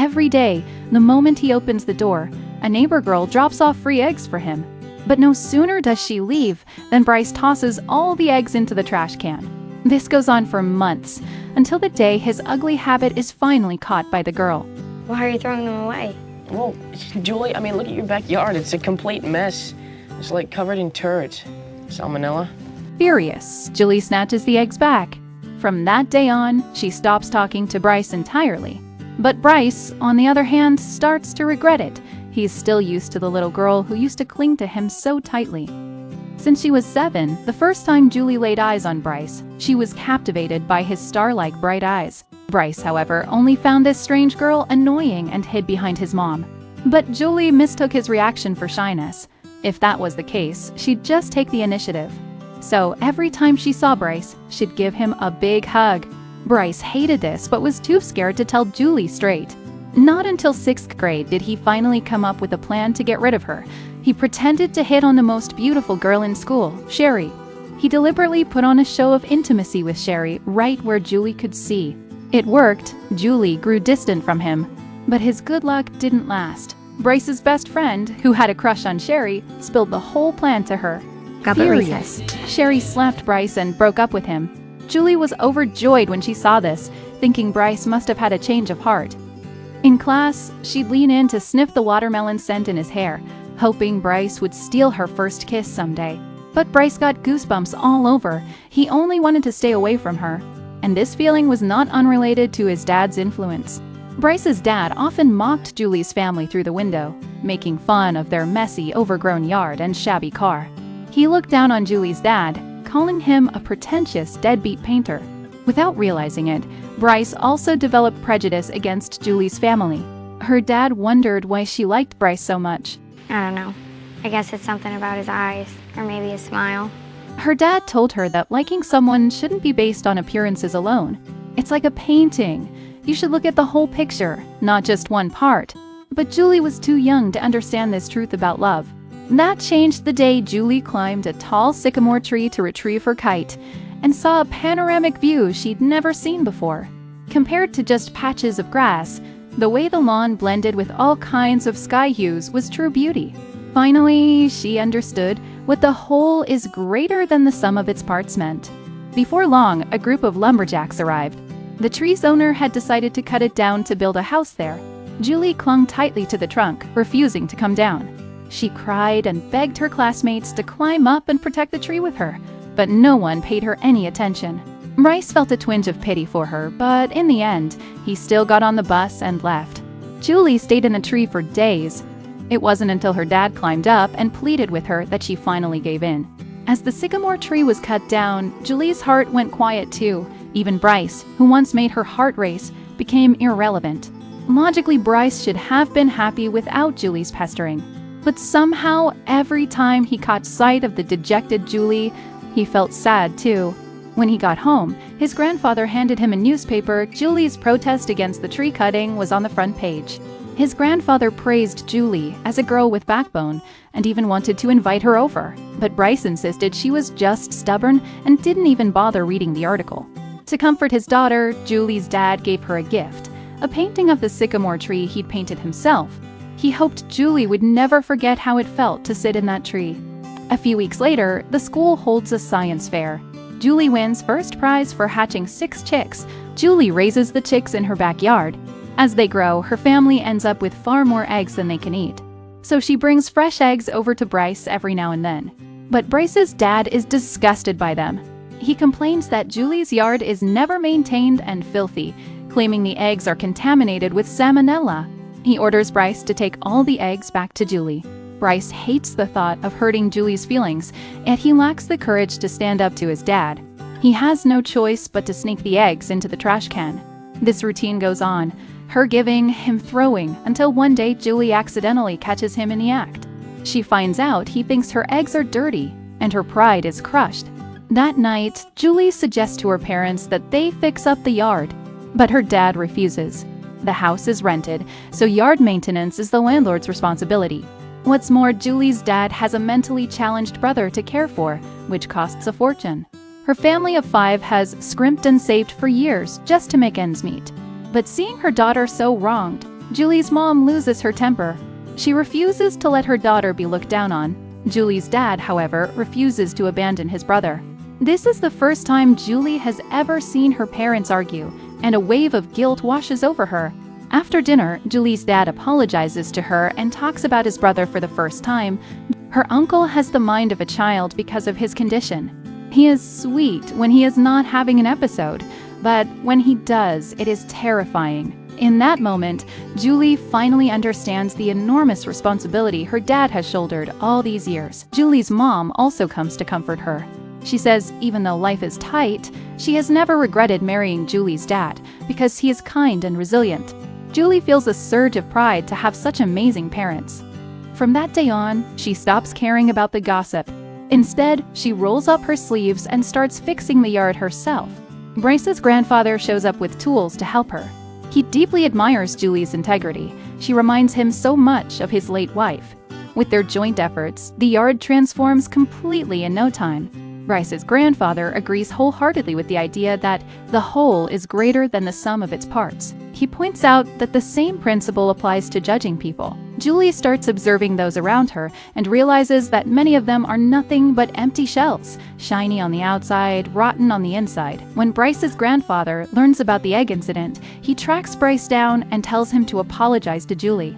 every day, the moment he opens the door, a neighbor girl drops off free eggs for him. But no sooner does she leave than Bryce tosses all the eggs into the trash can. This goes on for months, until the day his ugly habit is finally caught by the girl. Why are you throwing them away? Well, Juli, I mean, look at your backyard. It's a complete mess. It's like covered in turds. Salmonella. Furious, Juli snatches the eggs back. From that day on, she stops talking to Bryce entirely. But Bryce, on the other hand, starts to regret it. He's still used to the little girl who used to cling to him so tightly. Since she was 7, the first time Juli laid eyes on Bryce, she was captivated by his star-like bright eyes. Bryce, however, only found this strange girl annoying and hid behind his mom. But Juli mistook his reaction for shyness. If that was the case, she'd just take the initiative. So every time she saw Bryce, she'd give him a big hug. Bryce hated this, but was too scared to tell Juli straight. Not until 6th grade did he finally come up with a plan to get rid of her. He pretended to hit on the most beautiful girl in school, Sherry. He deliberately put on a show of intimacy with Sherry right where Juli could see. It worked. Juli grew distant from him. But his good luck didn't last. Bryce's best friend, who had a crush on Sherry, spilled the whole plan to her. Furious, Sherry slapped Bryce and broke up with him. Juli was overjoyed when she saw this, thinking Bryce must have had a change of heart. In class, she'd lean in to sniff the watermelon scent in his hair, hoping Bryce would steal her first kiss someday. But Bryce got goosebumps all over. He only wanted to stay away from her. And this feeling was not unrelated to his dad's influence. Bryce's dad often mocked Juli's family through the window, making fun of their messy, overgrown yard and shabby car. He looked down on Juli's dad, calling him a pretentious, deadbeat painter. Without realizing it, Bryce also developed prejudice against Juli's family. Her dad wondered why she liked Bryce so much. I don't know. I guess it's something about his eyes, or maybe his smile. Her dad told her that liking someone shouldn't be based on appearances alone. It's like a painting. You should look at the whole picture, not just one part. But Juli was too young to understand this truth about love. That changed the day Juli climbed a tall sycamore tree to retrieve her kite and saw a panoramic view she'd never seen before. Compared to just patches of grass, the way the lawn blended with all kinds of sky hues was true beauty. Finally, she understood what the whole is greater than the sum of its parts meant. Before long, a group of lumberjacks arrived. The tree's owner had decided to cut it down to build a house there. Juli clung tightly to the trunk, refusing to come down. She cried and begged her classmates to climb up and protect the tree with her, but no one paid her any attention. Bryce felt a twinge of pity for her, but in the end, he still got on the bus and left. Juli stayed in the tree for days. It wasn't until her dad climbed up and pleaded with her that she finally gave in. As the sycamore tree was cut down, Juli's heart went quiet too. Even Bryce, who once made her heart race, became irrelevant. Logically, Bryce should have been happy without Juli's pestering. But somehow, every time he caught sight of the dejected Juli, he felt sad too. When he got home, his grandfather handed him a newspaper. Juli's protest against the tree cutting was on the front page. His grandfather praised Juli as a girl with backbone and even wanted to invite her over. But Bryce insisted she was just stubborn and didn't even bother reading the article. To comfort his daughter, Juli's dad gave her a gift, a painting of the sycamore tree he'd painted himself. He hoped Juli would never forget how it felt to sit in that tree. A few weeks later, the school holds a science fair. Juli wins first prize for hatching 6 chicks. Juli raises the chicks in her backyard. As they grow, her family ends up with far more eggs than they can eat. So she brings fresh eggs over to Bryce every now and then. But Bryce's dad is disgusted by them. He complains that Juli's yard is never maintained and filthy, claiming the eggs are contaminated with salmonella. He orders Bryce to take all the eggs back to Juli. Bryce hates the thought of hurting Juli's feelings, yet he lacks the courage to stand up to his dad. He has no choice but to sneak the eggs into the trash can. This routine goes on, her giving, him throwing, until one day Juli accidentally catches him in the act. She finds out he thinks her eggs are dirty, and her pride is crushed. That night, Juli suggests to her parents that they fix up the yard, but her dad refuses. The house is rented, so yard maintenance is the landlord's responsibility. What's more, Juli's dad has a mentally challenged brother to care for, which costs a fortune. Her family of 5 has scrimped and saved for years just to make ends meet. But seeing her daughter so wronged, Juli's mom loses her temper. She refuses to let her daughter be looked down on. Juli's dad, however, refuses to abandon his brother. This is the first time Juli has ever seen her parents argue, and a wave of guilt washes over her. After dinner, Juli's dad apologizes to her and talks about his brother for the first time. Her uncle has the mind of a child because of his condition. He is sweet when he is not having an episode, but when he does, it is terrifying. In that moment, Juli finally understands the enormous responsibility her dad has shouldered all these years. Juli's mom also comes to comfort her. She says even though life is tight, she has never regretted marrying Juli's dad because he is kind and resilient. Juli feels a surge of pride to have such amazing parents. From that day on, she stops caring about the gossip. Instead, she rolls up her sleeves and starts fixing the yard herself. Bryce's grandfather shows up with tools to help her. He deeply admires Juli's integrity. She reminds him so much of his late wife. With their joint efforts, the yard transforms completely in no time. Bryce's grandfather agrees wholeheartedly with the idea that the whole is greater than the sum of its parts. He points out that the same principle applies to judging people. Juli starts observing those around her and realizes that many of them are nothing but empty shells, shiny on the outside, rotten on the inside. When Bryce's grandfather learns about the egg incident, he tracks Bryce down and tells him to apologize to Juli.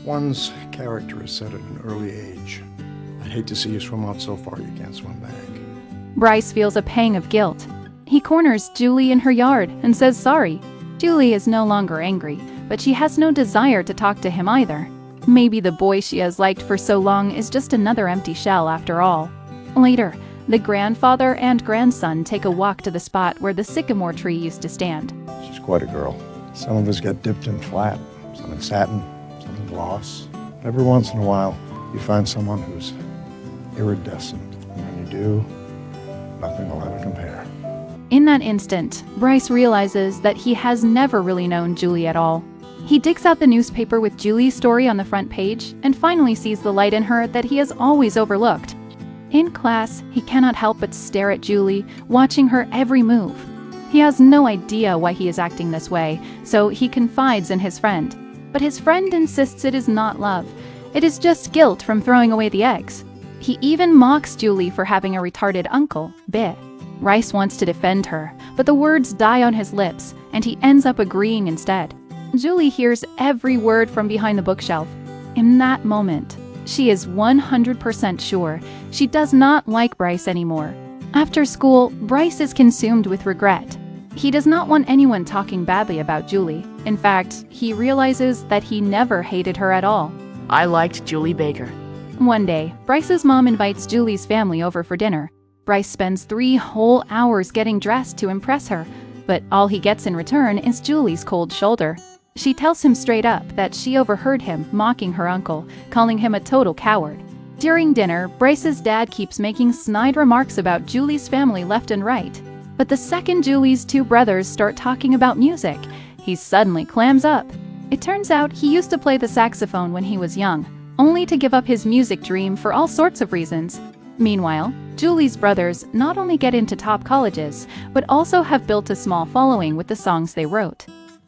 One's character is set at an early age. I'd hate to see you swim out so far you can't swim back. Bryce feels a pang of guilt. He corners Juli in her yard and says sorry. Juli is no longer angry, but she has no desire to talk to him either. Maybe the boy she has liked for so long is just another empty shell after all. Later, the grandfather and grandson take a walk to the spot where the sycamore tree used to stand. She's quite a girl. Some of us get dipped in flat, some in satin, some in gloss. Every once in a while, you find someone who's iridescent. And when you do, nothing will ever compare. In that instant, Bryce realizes that he has never really known Juli at all. He digs out the newspaper with Juli's story on the front page and finally sees the light in her that he has always overlooked. In class, he cannot help but stare at Juli, watching her every move. He has no idea why he is acting this way, so he confides in his friend. But his friend insists it is not love. It is just guilt from throwing away the eggs. He even mocks Juli for having a retarded uncle, Beh. Bryce wants to defend her, but the words die on his lips, and he ends up agreeing instead. Juli hears every word from behind the bookshelf. In that moment, she is 100% sure she does not like Bryce anymore. After school, Bryce is consumed with regret. He does not want anyone talking badly about Juli. In fact, he realizes that he never hated her at all. I liked Juli Baker. One day, Bryce's mom invites Juli's family over for dinner. Bryce spends 3 whole hours getting dressed to impress her, but all he gets in return is Juli's cold shoulder. She tells him straight up that she overheard him mocking her uncle, calling him a total coward. During dinner, Bryce's dad keeps making snide remarks about Juli's family left and right. But the second Juli's 2 brothers start talking about music, he suddenly clams up. It turns out he used to play the saxophone when he was young, only to give up his music dream for all sorts of reasons. Meanwhile, Juli's brothers not only get into top colleges, but also have built a small following with the songs they wrote.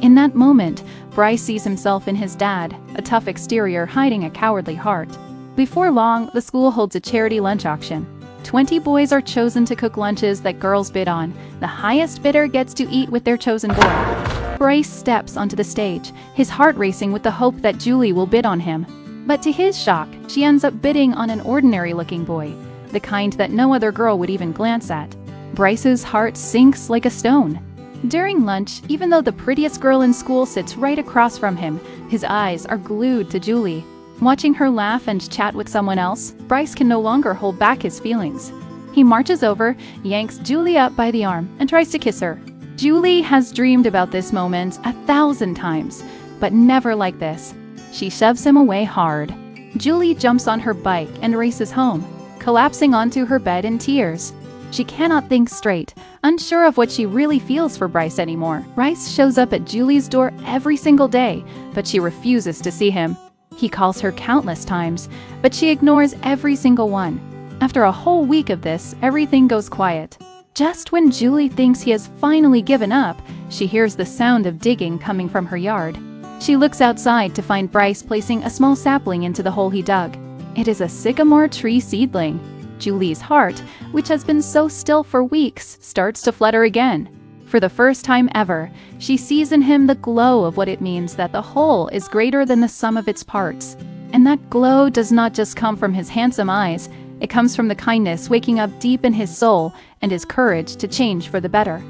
In that moment, Bryce sees himself in his dad, a tough exterior hiding a cowardly heart. Before long, the school holds a charity lunch auction. 20 boys are chosen to cook lunches that girls bid on. The highest bidder gets to eat with their chosen boy. Bryce steps onto the stage, his heart racing with the hope that Juli will bid on him. But to his shock, she ends up bidding on an ordinary-looking boy, the kind that no other girl would even glance at. Bryce's heart sinks like a stone. During lunch, even though the prettiest girl in school sits right across from him, his eyes are glued to Juli. Watching her laugh and chat with someone else, Bryce can no longer hold back his feelings. He marches over, yanks Juli up by the arm, and tries to kiss her. Juli has dreamed about this moment 1,000 times, but never like this. She shoves him away hard. Juli jumps on her bike and races home, collapsing onto her bed in tears. She cannot think straight, unsure of what she really feels for Bryce anymore. Bryce shows up at Juli's door every single day, but she refuses to see him. He calls her countless times, but she ignores every single one. After a whole week of this, everything goes quiet. Just when Juli thinks he has finally given up, she hears the sound of digging coming from her yard. She looks outside to find Bryce placing a small sapling into the hole he dug. It is a sycamore tree seedling. Juli's heart, which has been so still for weeks, starts to flutter again. For the first time ever, she sees in him the glow of what it means that the whole is greater than the sum of its parts. And that glow does not just come from his handsome eyes, it comes from the kindness waking up deep in his soul and his courage to change for the better.